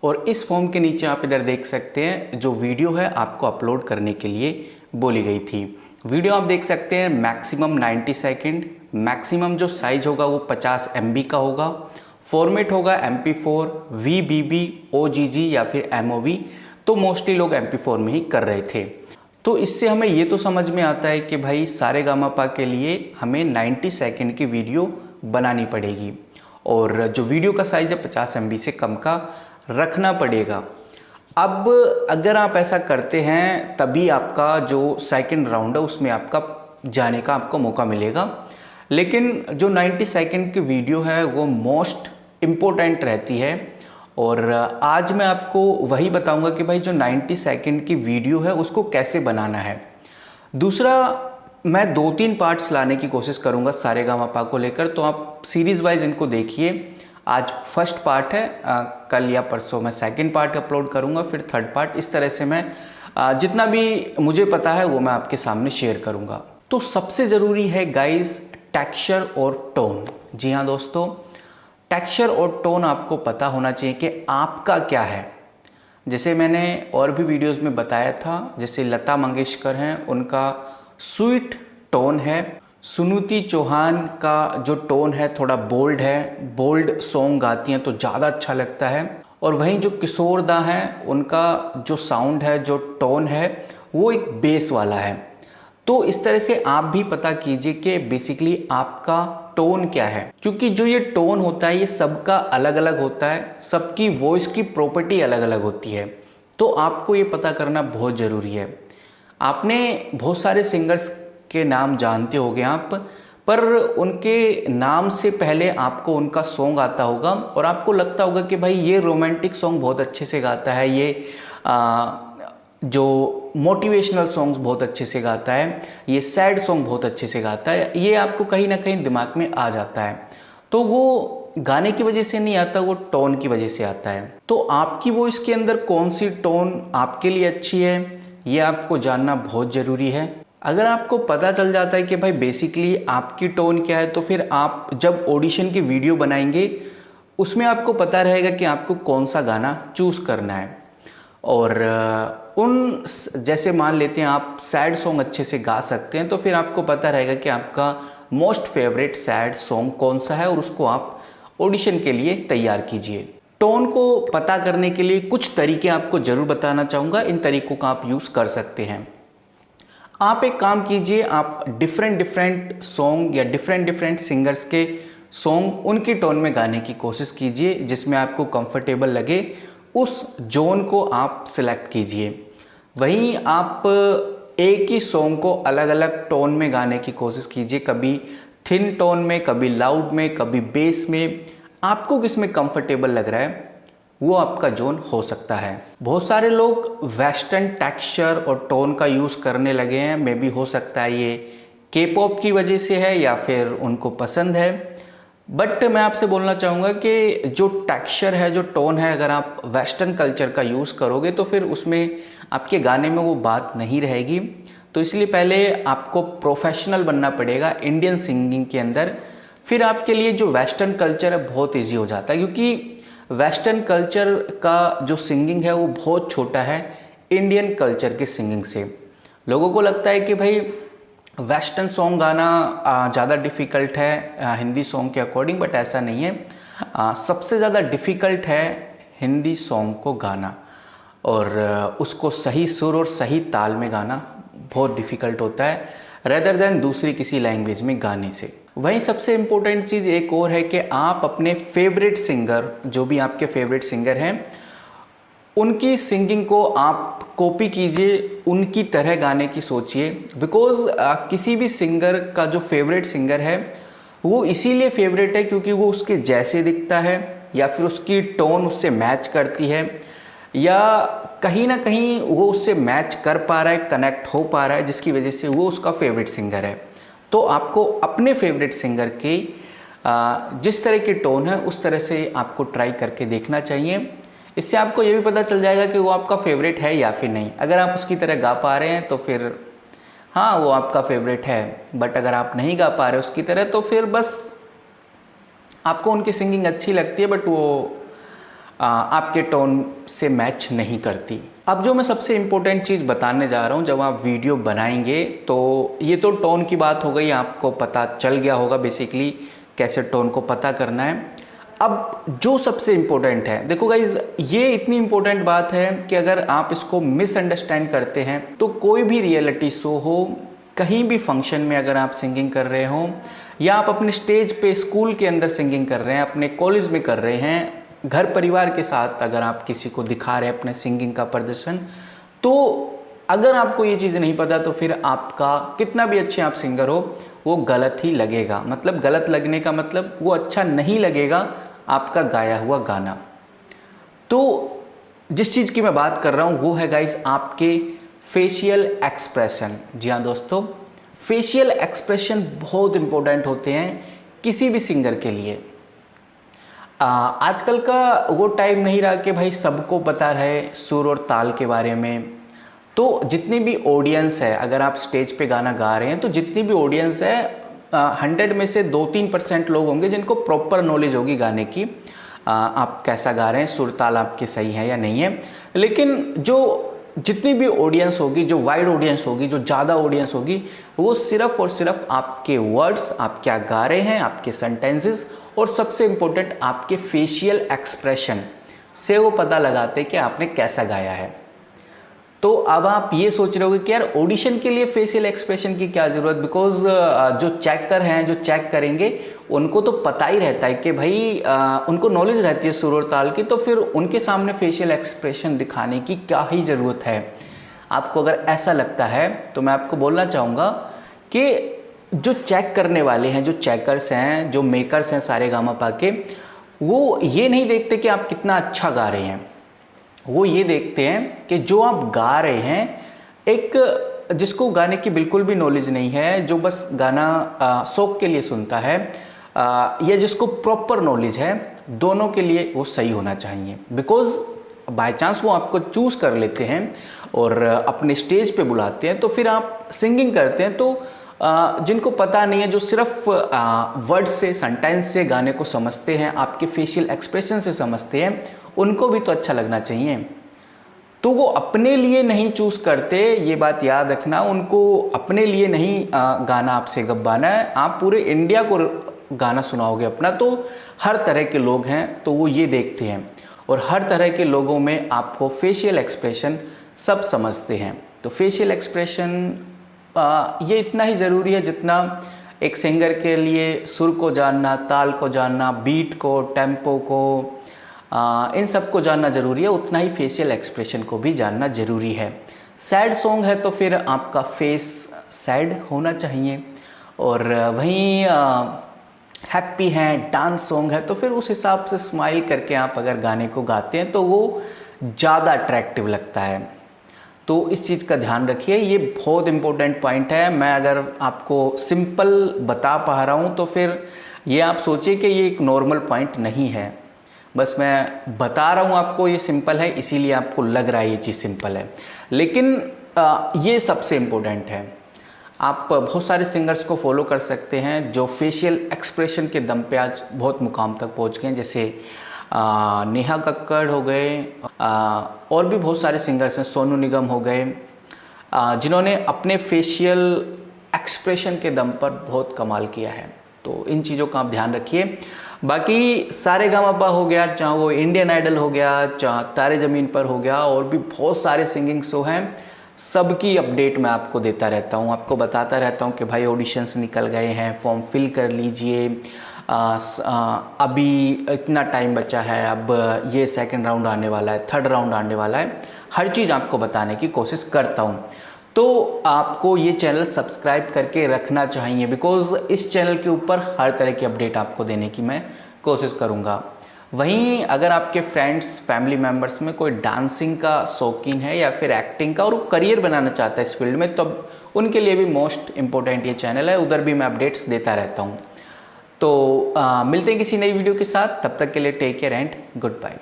और इस फॉर्म के नीचे आप इधर देख सकते हैं जो वीडियो है आपको अपलोड करने के लिए बोली गई थी। वीडियो आप देख सकते हैं मैक्सिमम 90 सेकेंड, मैक्सिमम जो साइज होगा वो 50 MB का होगा, फॉर्मेट होगा MP4, VBB, OGG या फिर MOV। तो मोस्टली लोग MP4 में ही कर रहे थे। तो इससे हमें ये तो समझ में आता है कि भाई सारेगामापा के लिए हमें 90 सेकेंड की वीडियो बनानी पड़ेगी और जो वीडियो का साइज है 50 MB से कम का रखना पड़ेगा। अब अगर आप ऐसा करते हैं तभी आपका जो सेकंड राउंड है उसमें आपका जाने का आपको मौका मिलेगा। लेकिन जो 90 सेकंड की वीडियो है वो मोस्ट इम्पोर्टेंट रहती है और आज मैं आपको वही बताऊंगा कि भाई जो 90 सेकंड की वीडियो है उसको कैसे बनाना है। दूसरा, मैं 2-3 पार्ट्स लाने की कोशिश करूंगा सारेगामापा को लेकर, तो आप सीरीज वाइज इनको देखिए। आज फर्स्ट पार्ट है, कल या परसों मैं सेकंड पार्ट अपलोड करूंगा, फिर थर्ड पार्ट। इस तरह से मैं जितना भी मुझे पता है वो मैं आपके सामने शेयर करूंगा। तो सबसे ज़रूरी है गाइस टेक्सचर और टोन। जी हाँ दोस्तों, टेक्सचर और टोन आपको पता होना चाहिए कि आपका क्या है। जैसे मैंने और भी वीडियोस में बताया था, जैसे लता मंगेशकर हैं उनका स्वीट टोन है, सुनिधि चौहान का जो टोन है थोड़ा बोल्ड है, बोल्ड सॉन्ग गाती हैं तो ज़्यादा अच्छा लगता है। और वहीं जो किशोर दा हैं उनका जो साउंड है, जो टोन है वो एक बेस वाला है। तो इस तरह से आप भी पता कीजिए कि बेसिकली आपका टोन क्या है, क्योंकि जो ये टोन होता है ये सबका अलग अलग होता है, सबकी वॉइस की प्रॉपर्टी अलग अलग होती है। तो आपको ये पता करना बहुत ज़रूरी है। आपने बहुत सारे सिंगर्स के नाम जानते होंगे आप, पर उनके नाम से पहले आपको उनका सॉन्ग आता होगा और आपको लगता होगा कि भाई ये रोमांटिक सॉन्ग बहुत अच्छे से गाता है, ये जो मोटिवेशनल सॉन्ग्स बहुत अच्छे से गाता है, ये सैड सॉन्ग बहुत अच्छे से गाता है। ये आपको कहीं ना कहीं दिमाग में आ जाता है। तो वो गाने की वजह से नहीं आता, वो टोन की वजह से आता है। तो आपकी वॉइस के अंदर कौन सी टोन आपके लिए अच्छी है ये आपको जानना बहुत ज़रूरी है। अगर आपको पता चल जाता है कि भाई बेसिकली आपकी टोन क्या है, तो फिर आप जब ऑडिशन की वीडियो बनाएंगे उसमें आपको पता रहेगा कि आपको कौन सा गाना चूज़ करना है। और जैसे मान लेते हैं आप सैड सॉन्ग अच्छे से गा सकते हैं, तो फिर आपको पता रहेगा कि आपका मोस्ट फेवरेट सैड सॉन्ग कौन सा है और उसको आप ऑडिशन के लिए तैयार कीजिए। टोन को पता करने के लिए कुछ तरीके आपको ज़रूर बताना चाहूँगा, इन तरीकों का आप यूज़ कर सकते हैं। आप एक काम कीजिए, आप डिफरेंट सॉन्ग या डिफरेंट सिंगर्स के सॉन्ग उनकी टोन में गाने की कोशिश कीजिए जिसमें आपको कंफर्टेबल लगे, उस जोन को आप सिलेक्ट कीजिए। वहीं आप एक ही सॉन्ग को अलग अलग टोन में गाने की कोशिश कीजिए, कभी थिन टोन में, कभी लाउड में, कभी बेस में। आपको किस में कंफर्टेबल लग रहा है वो आपका जोन हो सकता है। बहुत सारे लोग वेस्टर्न टेक्सचर और टोन का यूज़ करने लगे हैं, मे बी हो सकता है ये K-pop की वजह से है या फिर उनको पसंद है। बट मैं आपसे बोलना चाहूँगा कि जो टेक्सचर है, जो टोन है, अगर आप वेस्टर्न कल्चर का यूज़ करोगे तो फिर उसमें आपके गाने में वो बात नहीं रहेगी। तो इसलिए पहले आपको प्रोफेशनल बनना पड़ेगा इंडियन सिंगिंग के अंदर, फिर आपके लिए जो वेस्टर्न कल्चर है बहुत ईजी हो जाता है, क्योंकि वेस्टर्न कल्चर का जो सिंगिंग है वो बहुत छोटा है इंडियन कल्चर की सिंगिंग से। लोगों को लगता है कि भाई वेस्टर्न सॉन्ग गाना ज़्यादा डिफ़िकल्ट है हिंदी सॉन्ग के अकॉर्डिंग, बट ऐसा नहीं है। सबसे ज़्यादा डिफ़िकल्ट है हिंदी सॉन्ग को गाना, और उसको सही सुर और सही ताल में गाना बहुत डिफ़िकल्ट होता है रेदर देन दूसरी किसी लैंग्वेज में गाने से। वहीं सबसे इम्पोर्टेंट चीज़ एक और है कि आप अपने फेवरेट सिंगर, जो भी आपके फेवरेट सिंगर हैं, उनकी सिंगिंग को आप कॉपी कीजिए, उनकी तरह गाने की सोचिए। बिकॉज किसी भी सिंगर का जो फेवरेट सिंगर है वो इसीलिए फेवरेट है क्योंकि वो उसके जैसे दिखता है, या फिर उसकी टोन उससे मैच करती है, या कहीं ना कहीं वो उससे मैच कर पा रहा है, कनेक्ट हो पा रहा है, जिसकी वजह से वो उसका फेवरेट सिंगर है। तो आपको अपने फेवरेट सिंगर के जिस तरह की टोन है उस तरह से आपको ट्राई करके देखना चाहिए। इससे आपको ये भी पता चल जाएगा कि वो आपका फेवरेट है या फिर नहीं। अगर आप उसकी तरह गा पा रहे हैं तो फिर हाँ वो आपका फेवरेट है, बट अगर आप नहीं गा पा रहे उसकी तरह तो फिर बस आपको उनकी सिंगिंग अच्छी लगती है बट वो आपके टोन से मैच नहीं करती। अब जो मैं सबसे इम्पोर्टेंट चीज़ बताने जा रहा हूँ, जब आप वीडियो बनाएंगे तो ये तो टोन की बात हो गई, आपको पता चल गया होगा बेसिकली कैसे टोन को पता करना है। अब जो सबसे इम्पोर्टेंट है, देखो गाइज, ये इतनी इम्पोर्टेंट बात है कि अगर आप इसको मिसअंडरस्टैंड करते हैं तो कोई भी रियलिटी शो हो, कहीं भी फंक्शन में अगर आप सिंगिंग कर रहे हो, या आप अपने स्टेज पे स्कूल के अंदर सिंगिंग कर रहे हैं, अपने कॉलेज में कर रहे हैं, घर परिवार के साथ अगर आप किसी को दिखा रहे हैं अपने सिंगिंग का प्रदर्शन, तो अगर आपको ये चीज़ नहीं पता तो फिर आपका कितना भी अच्छे आप सिंगर हो वो गलत ही लगेगा। मतलब गलत लगने का मतलब वो अच्छा नहीं लगेगा आपका गाया हुआ गाना। तो जिस चीज़ की मैं बात कर रहा हूँ वो है गाइस आपके फेशियल एक्सप्रेशन। जी हाँ दोस्तों, फेशियल एक्सप्रेशन बहुत इंपॉर्टेंट होते हैं किसी भी सिंगर के लिए। आजकल का वो टाइम नहीं रहा कि भाई सबको पता रहे सुर और ताल के बारे में। तो जितनी भी ऑडियंस है, अगर आप स्टेज पे गाना गा रहे हैं तो जितनी भी ऑडियंस है 100 में से 2-3% लोग होंगे जिनको प्रॉपर नॉलेज होगी गाने की, आप कैसा गा रहे हैं, सुर ताल आपके सही है या नहीं है। लेकिन जो जितनी भी ऑडियंस होगी, जो वाइड ऑडियंस होगी, जो ज़्यादा ऑडियंस होगी, वो सिर्फ और सिर्फ आपके वर्ड्स, आप क्या गा रहे हैं, आपके सेंटेंसेस और सबसे इम्पोर्टेंट आपके फेशियल एक्सप्रेशन से वो पता लगाते कि आपने कैसा गाया है। तो अब आप ये सोच रहे होगे कि यार ऑडिशन के लिए फेशियल एक्सप्रेशन की क्या ज़रूरत, बिकॉज जो चेकर हैं, जो चेक करेंगे, उनको तो पता ही रहता है कि भाई उनको नॉलेज रहती है सुर और ताल की, तो फिर उनके सामने फेशियल एक्सप्रेशन दिखाने की क्या ही ज़रूरत है। आपको अगर ऐसा लगता है तो मैं आपको बोलना चाहूँगा कि जो चेक करने वाले हैं, जो चेकर्स हैं, जो मेकर्स हैं सारेगामापा के, वो ये नहीं देखते कि आप कितना अच्छा गा रहे हैं, वो ये देखते हैं कि जो आप गा रहे हैं, एक जिसको गाने की बिल्कुल भी नॉलेज नहीं है, जो बस गाना शौक के लिए सुनता है, या जिसको प्रॉपर नॉलेज है, दोनों के लिए वो सही होना चाहिए। बिकॉज बाय चांस वो आपको चूज़ कर लेते हैं और अपने स्टेज पे बुलाते हैं, तो फिर आप सिंगिंग करते हैं, तो जिनको पता नहीं है, जो सिर्फ वर्ड से, सेंटेंस से गाने को समझते हैं, आपके फेशियल एक्सप्रेशन से समझते हैं, उनको भी तो अच्छा लगना चाहिए। तो वो अपने लिए नहीं चूज़ करते, ये बात याद रखना। उनको अपने लिए नहीं गाना आपसे गवाना है, आप पूरे इंडिया को गाना सुनाओगे अपना, तो हर तरह के लोग हैं, तो वो ये देखते हैं, और हर तरह के लोगों में आपको फेशियल एक्सप्रेशन सब समझते हैं। तो फेशियल एक्सप्रेशन ये इतना ही ज़रूरी है जितना एक सिंगर के लिए सुर को जानना, ताल को जानना, बीट को, टेम्पो को, इन सब को जानना ज़रूरी है, उतना ही फेशियल एक्सप्रेशन को भी जानना ज़रूरी है। सैड सॉन्ग है तो फिर आपका फेस सैड होना चाहिए, और वहीं हैप्पी है, डांस सॉन्ग है तो फिर उस हिसाब से स्माइल करके आप अगर गाने को गाते हैं तो वो ज़्यादा अट्रैक्टिव लगता है। तो इस चीज़ का ध्यान रखिए, ये बहुत इंपॉर्टेंट पॉइंट है। मैं अगर आपको सिंपल बता पा रहा हूँ तो फिर ये आप सोचिए कि ये एक नॉर्मल पॉइंट नहीं है, बस मैं बता रहा हूँ आपको ये सिंपल है, इसीलिए आपको लग रहा है ये चीज़ सिंपल है, लेकिन ये सबसे इम्पोर्टेंट है। आप बहुत सारे सिंगर्स को फॉलो कर सकते हैं जो फेशियल एक्सप्रेशन के दम पे आज बहुत मुकाम तक पहुँच गए हैं, जैसे नेहा कक्कड़ हो गए, और भी बहुत सारे सिंगर्स हैं, सोनू निगम हो गए, जिन्होंने अपने फेशियल एक्सप्रेशन के दम पर बहुत कमाल किया है। तो इन चीज़ों का आप ध्यान रखिए। बाकी सारेगामापा हो गया, चाहे वो इंडियन आइडल हो गया, चाहे तारे ज़मीन पर हो गया, और भी बहुत सारे सिंगिंग शो हैं, सबकी अपडेट मैं आपको देता रहता हूँ, आपको बताता रहता हूँ कि भाई ऑडिशंस निकल गए हैं, फॉर्म फिल कर लीजिए, अभी इतना टाइम बचा है, अब ये सेकंड राउंड आने वाला है, थर्ड राउंड आने वाला है, हर चीज़ आपको बताने की कोशिश करता हूँ। तो आपको ये चैनल सब्सक्राइब करके रखना चाहिए, बिकॉज़ इस चैनल के ऊपर हर तरह की अपडेट आपको देने की मैं कोशिश करूँगा। वहीं अगर आपके फ्रेंड्स, फैमिली मेम्बर्स में कोई डांसिंग का शौकीन है या फिर एक्टिंग का, और वो करियर बनाना चाहता है इस फील्ड में, तब उनके लिए भी मोस्ट इम्पोर्टेंट ये चैनल है, उधर भी मैं अपडेट्स देता रहता हूँ। तो मिलते हैं किसी नई वीडियो के साथ, तब तक के लिए take care and good bye.